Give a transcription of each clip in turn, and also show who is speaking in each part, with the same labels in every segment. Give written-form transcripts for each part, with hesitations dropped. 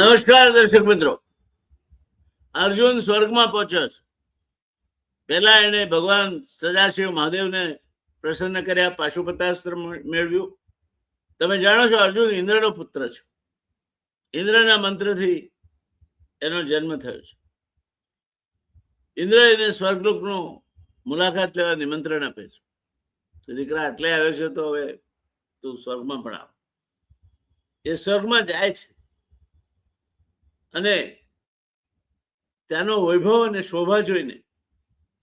Speaker 1: નમસ્કાર દર્શક મિત્રો. અર્જુન સ્વર્ગમાં પહોંચ્યો છે. પહેલા એને ભગવાન સદાશિવ મહાદેવને પ્રસન્ન કર્યા, પાશુપતાસ્ત્ર મેળવ્યું. તમે જાણો છો અર્જુન ઇન્દ્રનો પુત્ર છે. ઇન્દ્રના મંત્રથી એનો જન્મ થયો છે. ઇન્દ્ર એને સ્વર્ગલોકનું મુલાકાત લેવા નિમંત્રણ આપે છે. દીકરા આટલે આવ્યો છે તો હવે તું સ્વર્ગમાં પણ આવ. એ સ્વર્ગમાં જાય છે અને ત્યાંનો વૈભવ અને શોભા જોઈને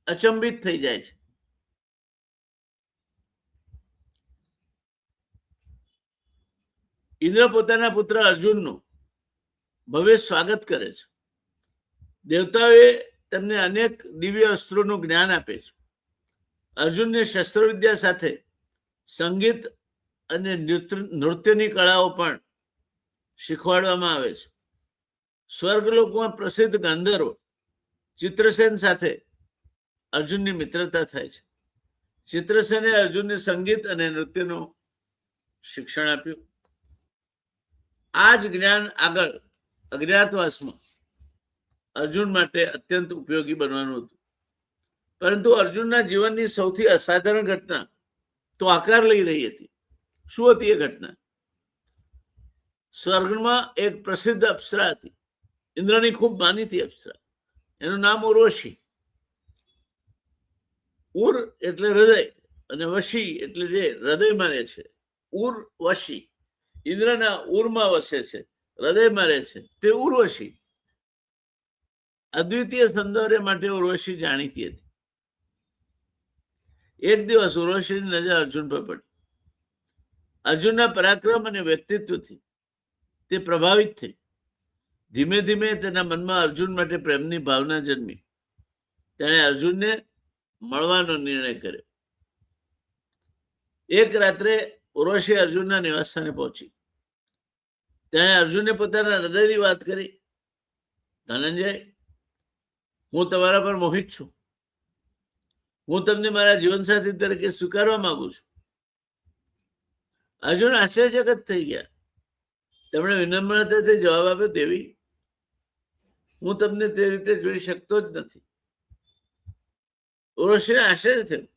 Speaker 1: અચંબિત થઈ જાય છે. ઇન્દ્ર પોતાના પુત્ર અર્જુનનું ભવ્ય સ્વાગત કરે છે. દેવતાઓએ તેમને અનેક દિવ્ય અસ્ત્રોનું જ્ઞાન આપે છે. અર્જુનને શસ્ત્રવિદ્યા સાથે સંગીત અને નૃત્યની કળાઓ પણ શીખવાડવામાં આવે છે. સ્વર્ગલોકમાં પ્રસિદ્ધ ગાંધર્વ ચિત્રસેન સાથે અર્જુનની મિત્રતા થાય છે. ચિત્રસેને અર્જુનને સંગીત અને નૃત્યનું શિક્ષણ આપ્યું. આ જ જ્ઞાન આગળ અજ્ઞાતવાસમાં અર્જુન માટે અત્યંત ઉપયોગી બનવાનું હતું. પરંતુ અર્જુનના જીવનની સૌથી અસાધારણ ઘટના તો આકાર લઈ રહી હતી. શું હતી એ ઘટના? સ્વર્ગમાં એક પ્રસિદ્ધ અપ્સરા હતી, ઇન્દ્રની ખૂબ માનીતી અપ્સરા. એનું નામ ઉર્વશી. ઉર એટલે હૃદય અને વશી એટલે જે હૃદયમાં રહે છે. ઉર્વશી ઇન્દ્રના ઉરમાં વસે છે, હૃદયમાં રહે છે, તે ઉર્વશી. અદ્વિતીય સૌંદર્ય માટે ઉર્વશી જાણીતી હતી. એક દિવસ ઉર્વશીની નજર અર્જુન પર પડી. અર્જુનના પરાક્રમ અને વ્યક્તિત્વથી તે પ્રભાવિત થઈ. ધીમે ધીમે તેના મનમાં અર્જુન માટે પ્રેમની ભાવના જન્મી. તેણે અર્જુનને મળવાનો નિર્ણય કર્યો. એક રાત્રે ઉર્વશી અર્જુનના નિવાસસ્થાને પહોંચી. તેણે અર્જુનને પોતાના હૃદયની વાત કરી. ધનંજય, હું તમારા પર મોહિત છું. હું તમને મારા જીવનસાથી તરીકે સ્વીકારવા માંગુ છું. અર્જુન આશ્ચર્યચકિત થઈ ગયા. તેમણે વિનમ્રતાથી જવાબ આપ્યો, દેવી, હું તમને તે રીતે જોઈ શકતો જ નથી. ઉર્વશીને આશ્ચર્ય થયું.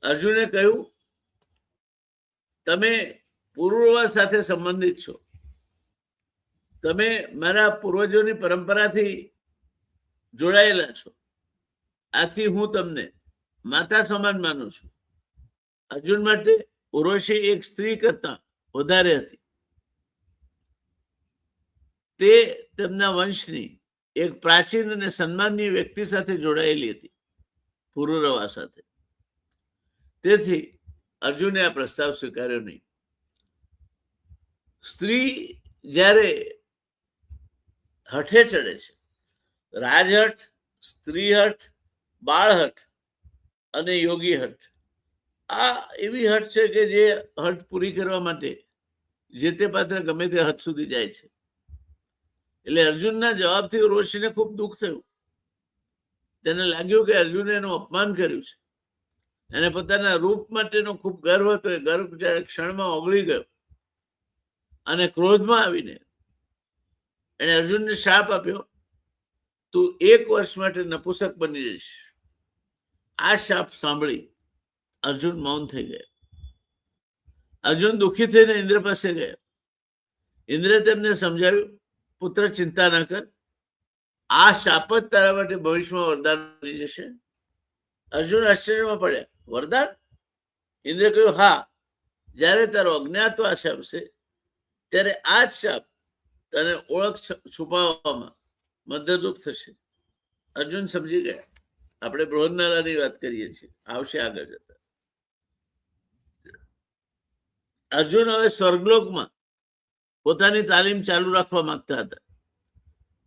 Speaker 1: અર્જુને કહ્યું, તમે પૂર્વવાસ સાથે સંબંધિત છો. તમે મારા પૂર્વજોની પરંપરાથી જોડાયેલા છો. આથી હું તમને માતા સમાન માનું છું. અર્જુન માટે ઉર્વશી એક સ્ત્રી કરતા વધારે હતી. તે તેમના વંશની એક પ્રાચીન અને સન્માનીય વ્યક્તિ સાથે જોડાયેલી હતી, પુરુરવા સાથે. તેથી અર્જુને આ પ્રસ્તાવ સ્વીકાર્યો નહીં. સ્ત્રી જ્યારે હઠે ચડે છે, રાજહઠ, સ્ત્રીહઠ, બાળહઠ અને યોગી હઠ, આ એવી હઠ છે કે જે હઠ પૂરી કરવા માટે જે તે પાત્ર ગમે તે હદ સુધી જાય છે. એટલે અર્જુનના જવાબથી ઉર્વશીને ખૂબ દુઃખ થયું. તેને લાગ્યું કે અર્જુને એનું અપમાન કર્યું છે. એને પોતાના રૂપ માટેનો ખૂબ ગર્વ હતો. એ ગર્વ જ્યારે ક્ષણમાં ઓગળી ગયો અને ક્રોધમાં આવીને એને અર્જુનને શાપ આપ્યો, તું 1 વર્ષ માટે નપુસક બની જઈશ. આ શાપ સાંભળી અર્જુન મૌન થઈ ગયા. અર્જુન દુઃખી થઈને ઇન્દ્ર પાસે ગયા. ઇન્દ્રે તેમને સમજાવ્યું, પુત્ર, ચિંતા ના કર. આ શાપ જ તારા માટે ભવિષ્યમાં વરદાન બની જશે. અર્જુન આશ્ચર્યમાં પડ્યા. વરદાન? ઇન્દ્રે કહ્યું, હા, જ્યારે તારો અજ્ઞાતવાસ આવશે ત્યારે આ જ શાપ તને ઓળખ છુપાવવામાં મદદરૂપ થશે. અર્જુન સમજી ગયા. આપણે બૃહન્નારાની વાત કરીએ છીએ, આવશે આગળ જતા. અર્જુન હવે સ્વર્ગલોકમાં પોતાની તાલીમ ચાલુ રાખવા માંગતા હતા.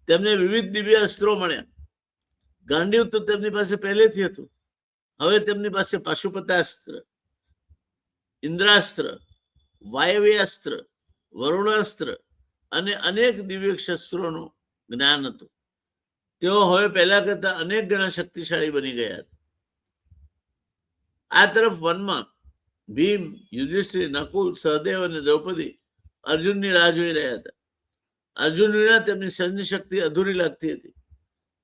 Speaker 1: તેમને વિવિધ દિવ્ય અસ્ત્રો મળ્યા. ગાંડીવ તો તેમની પાસે પહેલેથી હતું. હવે તેમની પાસે પાશુપતાસ્ત્ર, ઇન્દ્રાસ્ત્ર, વાયવ્યાસ્ત્ર, વરુણાસ્ત્ર અને અનેક દિવ્ય શસ્ત્રોનું જ્ઞાન હતું. તેઓ હવે પહેલા કરતા અનેક ગણા શક્તિશાળી બની ગયા હતા. આ તરફ વનમાં ભીમ, યુધિષ્ઠિર, નકુલ, સહદેવ અને દ્રૌપદી અર્જુનની રાહ જોઈ રહ્યા હતા. અર્જુન વિના તેમની સૈન્ય શક્તિ અધૂરી લાગતી હતી.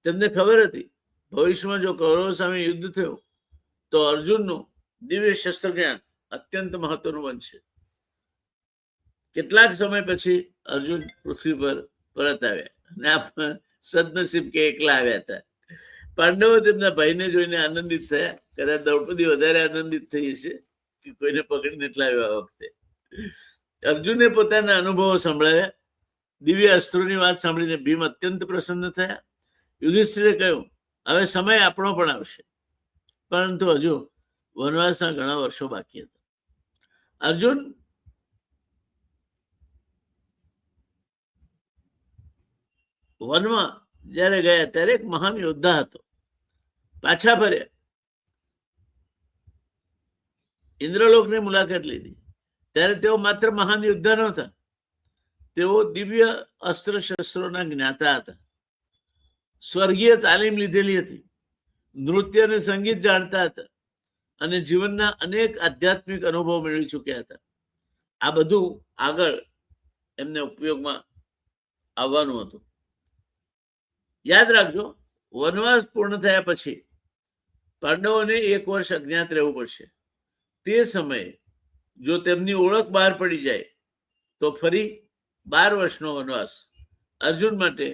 Speaker 1: તેમને ખબર હતી ભવિષ્યમાં જો કૌરવો સામે યુદ્ધ થયું તો અર્જુનનું દિવ્ય શસ્ત્ર જ્ઞાન અત્યંત મહત્વનું બનશે. કેટલાક સમય પછી અર્જુન પૃથ્વી પર પરત આવ્યા અને આ સદનસીબ કે એકલા આવ્યા હતા. પાંડવો તેમના ભાઈને જોઈને આનંદિત થયા. કદાચ દ્રૌપદી વધારે આનંદિત થઈ હશે કે કોઈને પકડીને એટલા આવ્યા. આ વખતે અર્જુને પોતાના અનુભવો સંભળાવ્યા. દિવ્ય અસ્ત્રોની વાત સાંભળીને ભીમ અત્યંત પ્રસન્ન થયા. યુધિષ્ઠિરે કહ્યું, હવે સમય આપણો પણ આવશે, પરંતુ હજુ વનવાસના ઘણા વર્ષો બાકી હતા. અર્જુન વનમાં જ્યારે ગયા ત્યારે એક મહાન યોદ્ધા હતો. પાછા ફર્યા, ઇન્દ્રલોકની મુલાકાત લીધી ત્યારે તેઓ માત્ર મહાન યોદ્ધા નહોતા, તેઓ દિવ્ય અસ્ત્ર શસ્ત્રોના જ્ઞાતા હતા. સ્વર્ગીય તાલીમ લીધેલી હતી, નૃત્ય અને સંગીત જાણતા હતા અને જીવનના અનેક આધ્યાત્મિક અનુભવ મેળવી ચૂક્યા હતા. આ બધું આગળ એમને ઉપયોગમાં આવવાનું હતું. યાદ રાખજો, વનવાસ પૂર્ણ થયા પછી પાંડવોને 1 વર્ષ અજ્ઞાત રહેવું પડશે. તે સમયે જો તેમની ઓળખ બહાર પડી જાય તો ફરી 12 વર્ષનો વનવાસ. અર્જુન માટે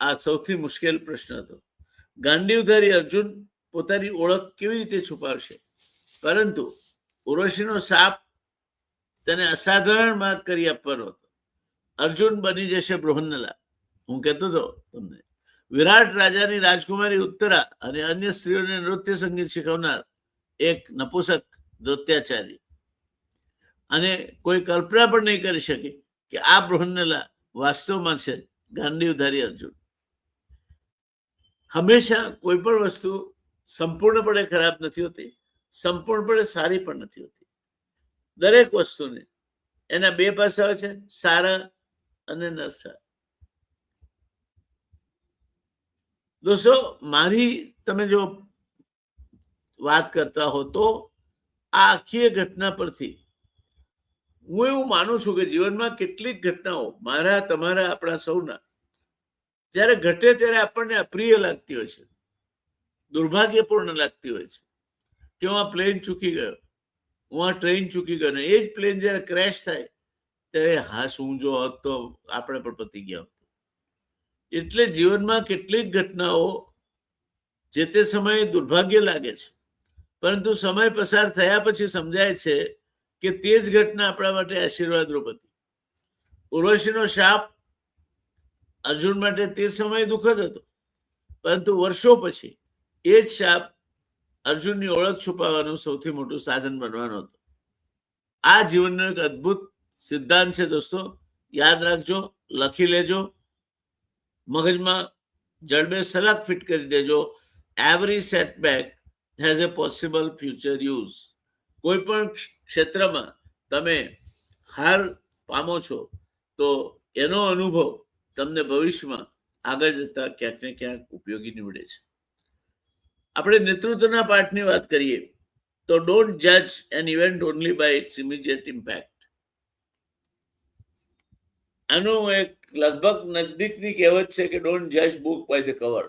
Speaker 1: આ સૌથી મુશ્કેલ પ્રશ્ન હતો. ગાંડીવધારી અર્જુન પોતાની ઓળખ કેવી રીતે છુપાવશે? પરંતુ ઉર્વશીનો શાપ તેને અસાધારણ માર્ગ કરી આપવાનો હતો. અર્જુન બની જશે બૃહન્નલા. હું કહેતો હતો તમને, વિરાટ રાજાની રાજકુમારી ઉત્તરા અને અન્ય સ્ત્રીઓને નૃત્ય સંગીત શીખવનાર એક નપુસક નૃત્યાચારી. અને કોઈ કલ્પના પણ નહીં કરી શકે કે આ બૃહન્નલા વાસ્તવમાં છે ગાંડીવધારી અર્જુન. હંમેશા કોઈ પણ વસ્તુ સંપૂર્ણપણે ખરાબ નથી હોતી, સંપૂર્ણપણે સારી પણ નથી હોતી. દરેક વસ્તુને એના 2 પાસાઓ છે, સારા અને નરસા. દોસ્તો, મારી તમે જો વાત કરતા હો તો આ આખી ઘટના પરથી હું એવું માનું છું કે જીવનમાં કેટલીક ઘટનાઓ મારા, તમારા, આપણા સૌના જ્યારે ઘટે ત્યારે આપણને અપ્રિય લાગતી હોય છે, દુર્ભાગ્યપૂર્ણ લાગતી હોય છે કે હું આ પ્લેન ચૂકી ગયો, હું આ ટ્રેન ચૂકી ગયો. એ જ પ્લેન જ્યારે ક્રેશ થાય ત્યારે હાશ, હું જો હોત તો આપણે પણ પતી ગયા હોત. એટલે જીવનમાં કેટલીક ઘટનાઓ જે તે સમયે દુર્ભાગ્ય લાગે છે, પરંતુ સમય પસાર થયા પછી સમજાય છે કે તે જ ઘટના આપણા માટે આશીર્વાદરૂપ હતી. ઉર્વશીનો શાપ અર્જુન માટે તે સમયે દુઃખદ હતો, પરંતુ વર્ષો પછી એ જ શાપ અર્જુનની ઓળખ છુપાવવાનું સૌથી મોટું સાધન બનવાનો હતો. આ જીવનનો એક અદ્ભુત સિદ્ધાંત છે દોસ્તો. યાદ રાખજો, લખી લેજો, મગજમાં જડબે સલાક ફિટ કરી દેજો. Every setback has a possible future use. કોઈ પણ ક્ષેત્રમાં તમે હાર પામો છો તો એનો અનુભવ તમને ભવિષ્યમાં આગળ જતા ક્યાંક ને ક્યાંક ઉપયોગી નીવડે છે. આપણે નેતૃત્વના પાઠની વાત કરીએ તો ડોન્ટ જજ an event only by its immediate impact. આનું એક લગભગ નજદીકની કહેવત છે કે ડોન્ટ જજ બુક બાય ધ કવર.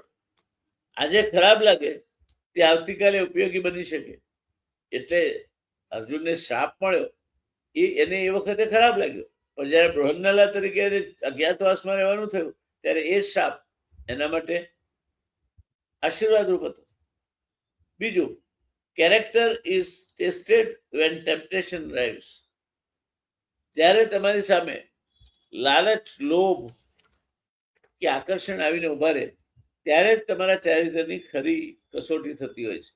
Speaker 1: આજે ખરાબ લાગે તે આવતીકાલે ઉપયોગી બની શકે. એટલે અર્જુનને શ્રાપ મળ્યો, એને એ વખતે ખરાબ લાગ્યો, પણ જ્યારે બૃહન્નલા તરીકે અજ્ઞાતવાસમાં રહેવાનું થયું ત્યારે એ શ્રાપ એના માટે આશીર્વાદરૂપ હતો. બીજું, character is tested when temptation arrives. જ્યારે તમારી સામે લાલચ, લોભ કે આકર્ષણ આવીને ઉભા રહે ત્યારે જ તમારા ચારિત્રની ખરી કસોટી થતી હોય છે.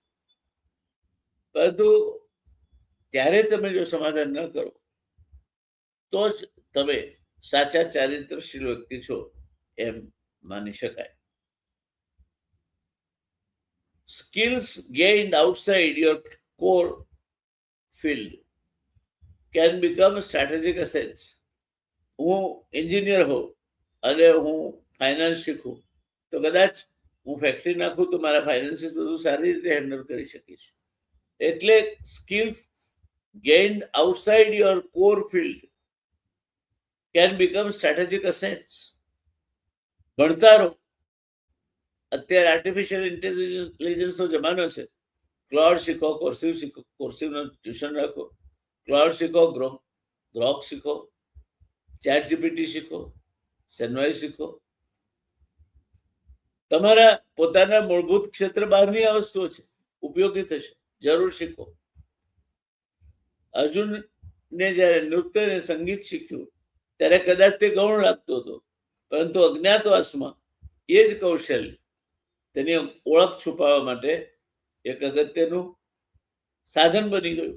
Speaker 1: પરંતુ ત્યારે તમે જો સમાધાન ન કરો તો જ તમે સાચા ચારિત્રશીલ વ્યક્તિ છો એમ માની શકાય. Skills gained outside your core field can become strategic assets. હું એન્જિનિયર હોઉં અને હું ફાઇનાન્સ શીખું તો કદાચ હું ફેક્ટરી નાખું તો મારા ફાઇનાન્સીસ બધું સારી રીતે હેન્ડલ કરી શકીશ. એટલે skills gained outside your core field can become strategic assets. ભણતા રહો. અત્યારે આર્ટિફિશિયલ ઇન્ટેલિજન્સનો જમાનો છે. ક્લાઉડ શીખો, કોર્સિવ શીખો, કોર્સિવનું ટ્યુશન રાખો, ક્લાઉડ શીખો, ગ્રોક શીખો, ચેટ જીપીટી શીખો, સેનવાઈ શીખો. તમારા પોતાના મૂળભૂત ક્ષેત્ર બહારની આ વસ્તુઓ છે, ઉપયોગી થશે, જરૂર શીખો. અર્જુનને જ્યારે નૃત્ય અને સંગીત શીખ્યું ત્યારે કદાચ તે ગૌણ લાગતો હતો, પરંતુ અજ્ઞાતવાસમાં એ જ કૌશલ્ય તેની ઓળખ છુપાવવા માટે એક અગત્યનું સાધન બની ગયું.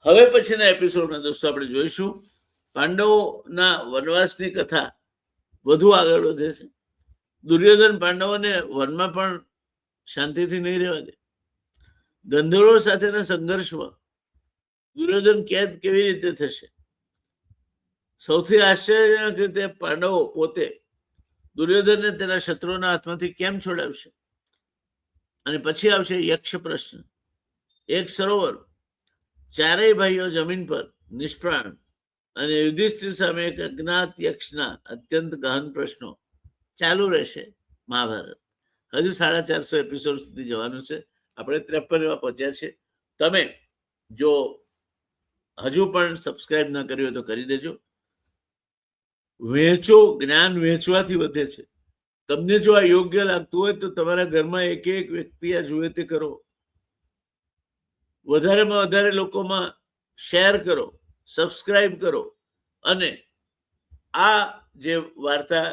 Speaker 1: હવે પછીના એપિસોડમાં દોસ્તો આપણે જોઈશું પાંડવોના વનવાસની કથા વધુ આગળ વધે છે. દુર્યોધન પાંડવોને વનમાં પણ શાંતિથી નહીં રહેવા દે. ગંધર્વો સાથેના સંઘર્ષમાં દુર્યોધન કેદ કેવી રીતે થશે. સૌથી આશ્ચર્યજનક રીતે પાંડવો પોતે દુર્યોધનને તેના શત્રુઓના હાથમાંથી કેમ છોડાવશે. અને પછી આવશે યક્ષ પ્રશ્ન. એક સરોવર, ચારેય ભાઈઓ જમીન પર નિષ્પ્રાણ અને યુધિષ્ઠિર સામે એક અજ્ઞાત યક્ષના અત્યંત ગહન પ્રશ્નો. ચાલુ રહેશે મહાભારત. હજુ 450 એપિસોડ સુધી જવાનું છે. આપણે 53 પહોંચ્યા છે. તમે જો હજુ પણ સબસ્ક્રાઇબ ન કર્યું હોય તો કરી દેજો. વહેંચો, જ્ઞાન વહેંચવાથી વધે છે. તમને જો આ યોગ્ય લાગતું હોય તો તમારા ઘરમાં એક એક વ્યક્તિ આ જુએ તે કરો. વધારેમાં વધારે લોકોમાં શેર કરો, સબસ્ક્રાઇબ કરો અને આ જે વાર્તા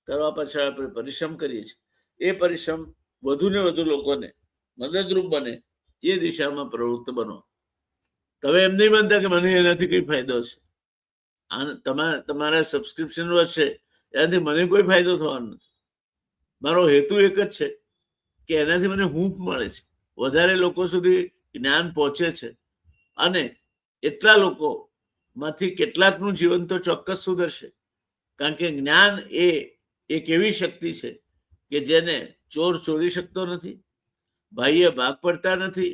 Speaker 1: કરવા પાછળ આપણે પરિશ્રમ કરીએ છીએ એ પરિશ્રમ વધુ ને વધુ લોકોને મદદરૂપ બને એ દિશામાં પ્રવૃત્ત બનો. તમે એમ નહીં માનતા કે મને એનાથી કઈ ફાયદો છે. તમારા સબસ્ક્રિપ્શન વધશે એનાથી મને કોઈ ફાયદો થવાનો નથી. મારો હેતુ એક જ છે કે એનાથી મને હૂંફ મળે છે, વધારે લોકો સુધી જ્ઞાન પહોંચે છે અને એટલા લોકોમાંથી કેટલાકનું જીવન તો ચોક્કસ સુધરશે. કારણ કે જ્ઞાન એ એક એવી શક્તિ છે કે જેને ચોર ચોરી શકતો નથી, ભાઈએ ભાગ પડતા નથી,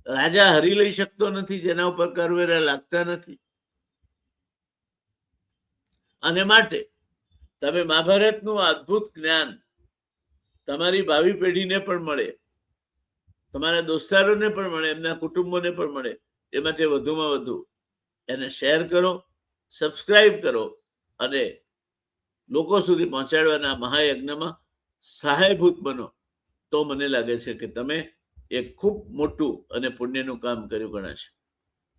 Speaker 1: રાજા હરી લઈ શકતો નથી, જેના ઉપર કરવેરા લાગતા નથી. અને માટે તમે મહાભારતનું અદ્ભુત જ્ઞાન તમારી ભાવિ પેઢીને પણ મળે, તમારા દોસ્તારોને પણ મળે, એમના કુટુંબોને પણ મળે, એ માટે વધુમાં વધુ એને શેર કરો, સબસ્ક્રાઇબ કરો અને લોકો સુધી પહોંચાડવાના મહાયજ્ઞમાં સહાયભૂત બનો. તો મને લાગે છે કે તમે એક ખૂબ મોટું અને પુણ્યનું કામ કર્યું ગણાશે.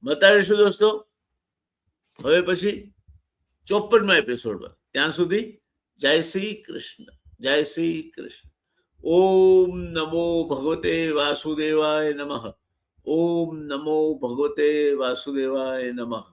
Speaker 1: બતાવીશું દોસ્તો હવે પછી 54મા એપિસોડમાં. ત્યાં સુધી જય શ્રી કૃષ્ણ, જય શ્રી કૃષ્ણ. ઓમ નમો ભગવતે વાસુદેવાય નમઃ. ઓમ નમો ભગવતે વાસુદેવાય નમઃ.